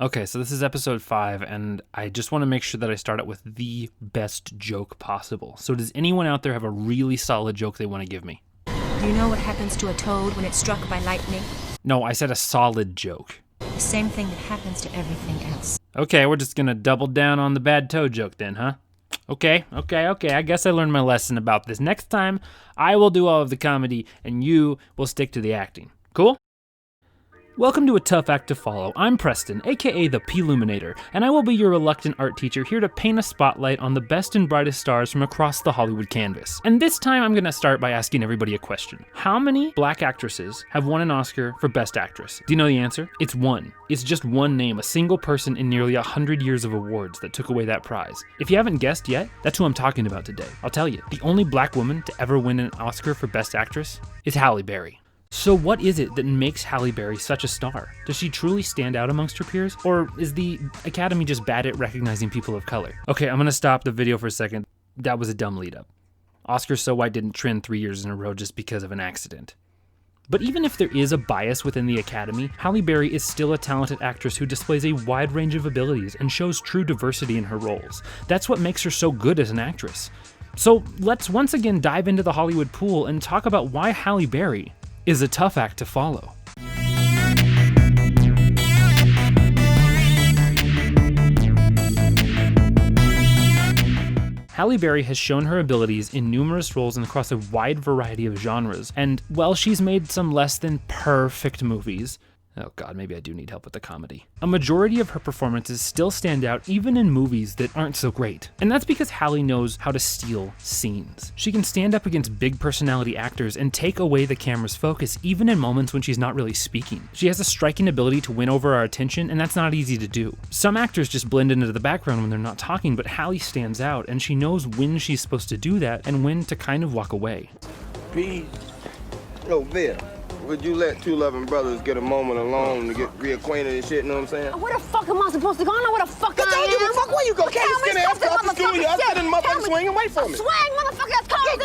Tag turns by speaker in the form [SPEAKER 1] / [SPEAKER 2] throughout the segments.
[SPEAKER 1] Okay, so this is episode 5, and I just want to make sure that I start out with the best joke possible. So does anyone out there have a really solid joke they want to give me?
[SPEAKER 2] Do you know what happens to a toad when it's struck by lightning?
[SPEAKER 1] No, I said a solid joke.
[SPEAKER 2] The same thing that happens to everything else.
[SPEAKER 1] Okay, we're just going to double down on the bad toad joke then, huh? Okay. I guess I learned my lesson about this. Next time, I will do all of the comedy, and you will stick to the acting. Cool? Welcome to A Tough Act to Follow. I'm Preston, aka the Ploominator, and I will be your reluctant art teacher here to paint a spotlight on the best and brightest stars from across the Hollywood canvas. And this time I'm gonna start by asking everybody a question. How many black actresses have won an Oscar for Best Actress? Do you know the answer? It's one. It's just one name, a single person in nearly 100 years of awards that took away that prize. If you haven't guessed yet, that's who I'm talking about today. I'll tell you, the only black woman to ever win an Oscar for Best Actress is Halle Berry. So what is it that makes Halle Berry such a star? Does she truly stand out amongst her peers? Or is the Academy just bad at recognizing people of color? Okay, I'm gonna stop the video for a second. That was a dumb lead up. Oscar So White didn't trend 3 years in a row just because of an accident. But even if there is a bias within the Academy, Halle Berry is still a talented actress who displays a wide range of abilities and shows true diversity in her roles. That's what makes her so good as an actress. So let's once again dive into the Hollywood pool and talk about why Halle Berry is a tough act to follow. Halle Berry has shown her abilities in numerous roles and across a wide variety of genres, and while she's made some less than perfect movies, oh god, maybe I do need help with the comedy, a majority of her performances still stand out even in movies that aren't so great. And that's because Halle knows how to steal scenes. She can stand up against big personality actors and take away the camera's focus even in moments when she's not really speaking. She has a striking ability to win over our attention, and that's not easy to do. Some actors just blend into the background when they're not talking, but Halle stands out, and she knows when she's supposed to do that and when to kind of walk away.
[SPEAKER 3] Peace. Yo, Vic. Would you let two loving brothers get a moment alone to get reacquainted and shit, you know what I'm saying?
[SPEAKER 4] Where the fuck am I supposed to go? I know where the fuck I am.
[SPEAKER 3] Don't give a fuck where you go. Can't just get after us to do. I sit in the motherfucking swing and wait for me.
[SPEAKER 4] Swing, motherfucker, that's cold.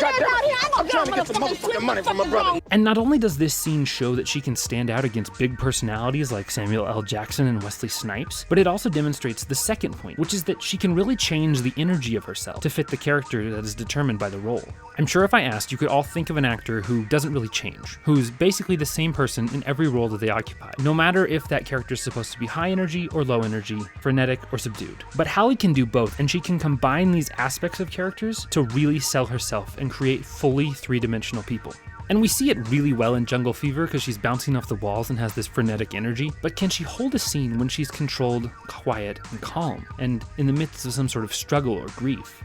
[SPEAKER 3] I'm trying to get some motherfucking money from my brother.
[SPEAKER 1] And not only does this scene show that she can stand out against big personalities like Samuel L. Jackson and Wesley Snipes, but it also demonstrates the second point, which is that she can really change the energy of herself to fit the character that is determined by the role. I'm sure if I asked, you could all think of an actor who doesn't really change, who's basically the same person in every role that they occupy, no matter if that character is supposed to be high energy or low energy, frenetic or subdued. But Halle can do both, and she can combine these aspects of characters to really sell herself and create fully three-dimensional people. And we see it really well in Jungle Fever because she's bouncing off the walls and has this frenetic energy, but can she hold a scene when she's controlled, quiet, and calm, and in the midst of some sort of struggle or grief?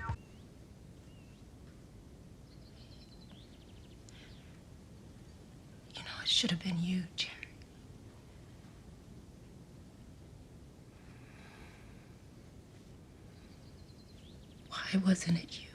[SPEAKER 2] Should have been you, Jerry. Why wasn't it you?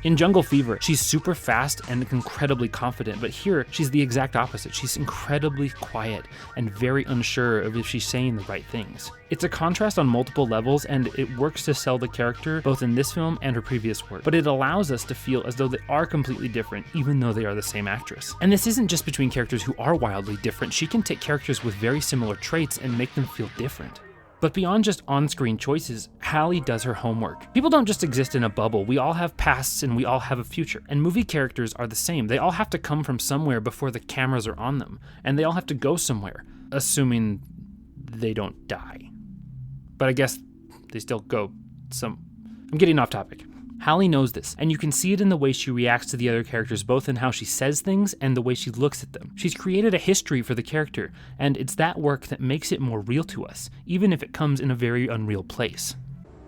[SPEAKER 1] In Jungle Fever, she's super fast and incredibly confident, but here, she's the exact opposite. She's incredibly quiet and very unsure of if she's saying the right things. It's a contrast on multiple levels, and it works to sell the character both in this film and her previous work, but it allows us to feel as though they are completely different, even though they are the same actress. And this isn't just between characters who are wildly different. She can take characters with very similar traits and make them feel different. But beyond just on-screen choices, Halle does her homework. People don't just exist in a bubble. We all have pasts and we all have a future. And movie characters are the same. They all have to come from somewhere before the cameras are on them. And they all have to go somewhere, assuming they don't die. But I guess they still go I'm getting off topic. Halle knows this, and you can see it in the way she reacts to the other characters, both in how she says things and the way she looks at them. She's created a history for the character, and it's that work that makes it more real to us, even if it comes in a very unreal place.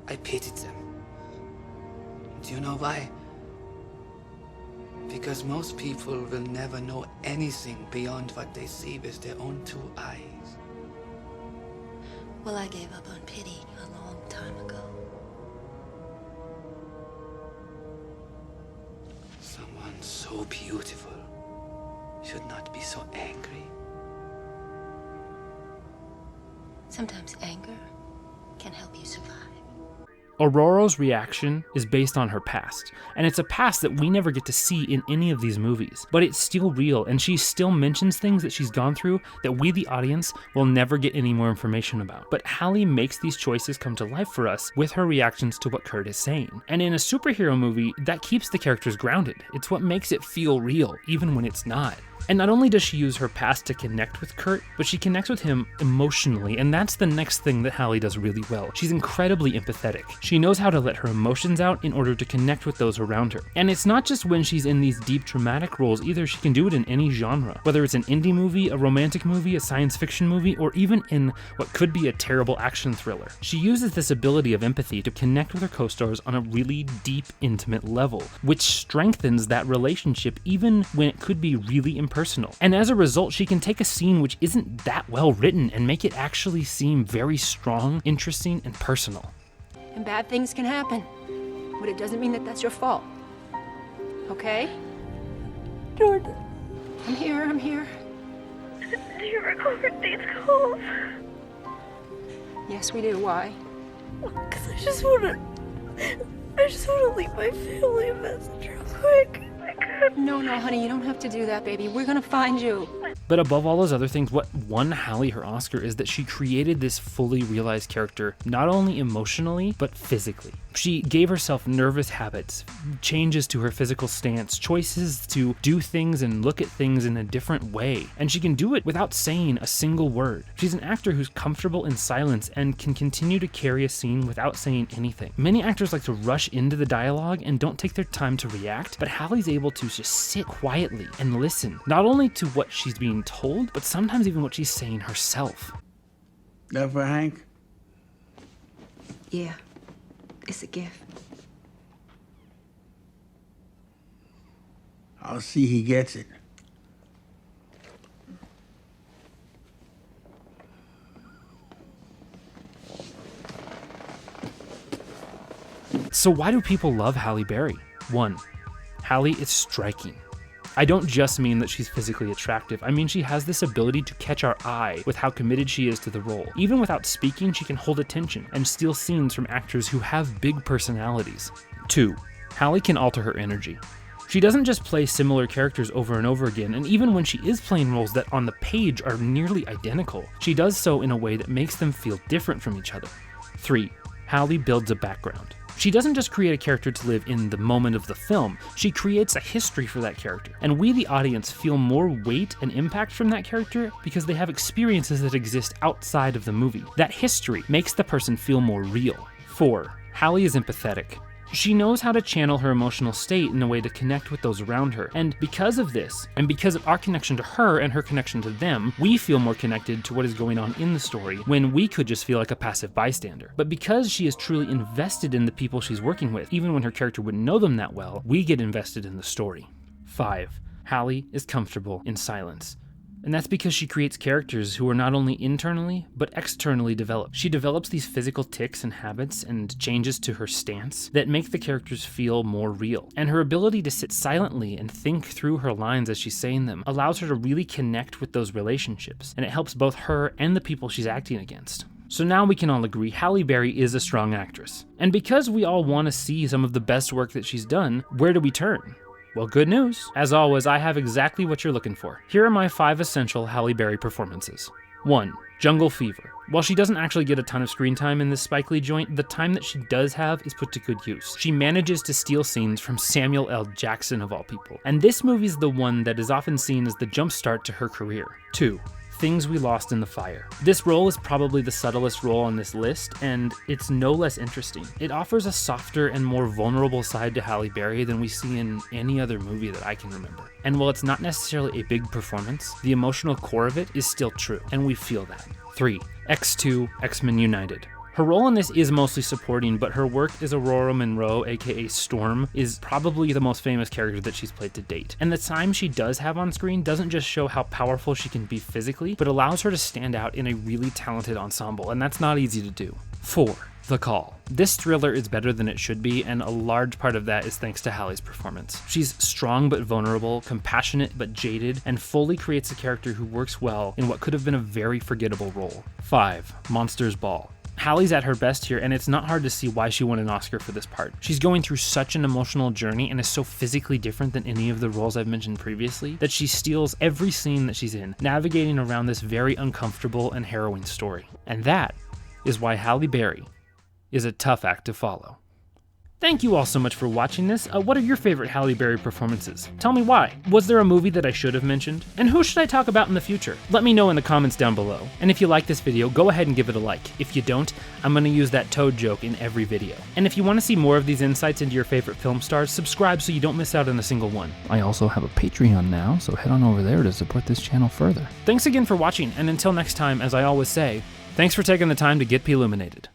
[SPEAKER 5] I pitied them. Do you know why? Because most people will never know anything beyond what they see with their own two eyes.
[SPEAKER 2] Well, I gave up on pity a long time ago.
[SPEAKER 5] Someone so beautiful should not be so angry.
[SPEAKER 2] Sometimes anger can help you survive.
[SPEAKER 1] Aurora's reaction is based on her past, and it's a past that we never get to see in any of these movies, but it's still real, and she still mentions things that she's gone through that we, the audience, will never get any more information about. But Halle makes these choices come to life for us with her reactions to what Kurt is saying. And in a superhero movie, that keeps the characters grounded. It's what makes it feel real, even when it's not. And not only does she use her past to connect with Kurt, but she connects with him emotionally, and that's the next thing that Halle does really well. She's incredibly empathetic. She knows how to let her emotions out in order to connect with those around her. And it's not just when she's in these deep dramatic roles either, she can do it in any genre. Whether it's an indie movie, a romantic movie, a science fiction movie, or even in what could be a terrible action thriller. She uses this ability of empathy to connect with her co-stars on a really deep, intimate level, which strengthens that relationship even when it could be really impersonal. And as a result, she can take a scene which isn't that well written and make it actually seem very strong, interesting, and personal.
[SPEAKER 6] And bad things can happen, but it doesn't mean that that's your fault. Okay?
[SPEAKER 4] Jordan,
[SPEAKER 6] I'm here.
[SPEAKER 4] do you record these calls?
[SPEAKER 6] Yes, we do. Why?
[SPEAKER 4] Because I just want to leave my family a message real quick.
[SPEAKER 6] No, honey, you don't have to do that, baby. We're gonna find you.
[SPEAKER 1] But above all those other things, what won Halle her Oscar is that she created this fully realized character, not only emotionally, but physically. She gave herself nervous habits, changes to her physical stance, choices to do things and look at things in a different way. And she can do it without saying a single word. She's an actor who's comfortable in silence and can continue to carry a scene without saying anything. Many actors like to rush into the dialogue and don't take their time to react, but Halle's able to just sit quietly and listen, not only to what she's being told, but sometimes even what she's saying herself.
[SPEAKER 7] That for Hank?
[SPEAKER 2] Yeah, it's a gift.
[SPEAKER 7] I'll see he gets it.
[SPEAKER 1] So why do people love Halle Berry? 1. Halle is striking. I don't just mean that she's physically attractive, I mean she has this ability to catch our eye with how committed she is to the role. Even without speaking, she can hold attention and steal scenes from actors who have big personalities. 2. Halle can alter her energy. She doesn't just play similar characters over and over again, and even when she is playing roles that on the page are nearly identical, she does so in a way that makes them feel different from each other. 3. Halle builds a background. She doesn't just create a character to live in the moment of the film, she creates a history for that character. And we, the audience, feel more weight and impact from that character because they have experiences that exist outside of the movie. That history makes the person feel more real. 4. Halle is empathetic. She knows how to channel her emotional state in a way to connect with those around her. And because of this, and because of our connection to her and her connection to them, we feel more connected to what is going on in the story when we could just feel like a passive bystander. But because she is truly invested in the people she's working with, even when her character wouldn't know them that well, we get invested in the story. 5. Halle is comfortable in silence. And that's because she creates characters who are not only internally, but externally developed. She develops these physical tics and habits and changes to her stance that make the characters feel more real. And her ability to sit silently and think through her lines as she's saying them allows her to really connect with those relationships, and it helps both her and the people she's acting against. So now we can all agree Halle Berry is a strong actress. And because we all want to see some of the best work that she's done, where do we turn? Well, good news. As always, I have exactly what you're looking for. Here are my 5 essential Halle Berry performances. 1. Jungle Fever. While she doesn't actually get a ton of screen time in this Spike Lee joint, the time that she does have is put to good use. She manages to steal scenes from Samuel L. Jackson of all people. And this movie's the one that is often seen as the jumpstart to her career. 2. Things We Lost in the Fire. This role is probably the subtlest role on this list, and it's no less interesting. It offers a softer and more vulnerable side to Halle Berry than we see in any other movie that I can remember. And while it's not necessarily a big performance, the emotional core of it is still true, and we feel that. 3. X2, X-Men United. Her role in this is mostly supporting, but her work as Aurora Monroe, aka Storm, is probably the most famous character that she's played to date. And the time she does have on screen doesn't just show how powerful she can be physically, but allows her to stand out in a really talented ensemble, and that's not easy to do. 4. The Call. This thriller is better than it should be, and a large part of that is thanks to Halle's performance. She's strong but vulnerable, compassionate but jaded, and fully creates a character who works well in what could have been a very forgettable role. 5. Monsters Ball. Halle's at her best here, and it's not hard to see why she won an Oscar for this part. She's going through such an emotional journey and is so physically different than any of the roles I've mentioned previously that she steals every scene that she's in, navigating around this very uncomfortable and harrowing story. And that is why Halle Berry is a tough act to follow. Thank you all so much for watching this. What are your favorite Halle Berry performances? Tell me why. Was there a movie that I should have mentioned? And who should I talk about in the future? Let me know in the comments down below. And if you like this video, go ahead and give it a like. If you don't, I'm gonna use that toad joke in every video. And if you wanna see more of these insights into your favorite film stars, subscribe so you don't miss out on a single one. I also have a Patreon now, so head on over there to support this channel further. Thanks again for watching, and until next time, as I always say, thanks for taking the time to get Ploominated.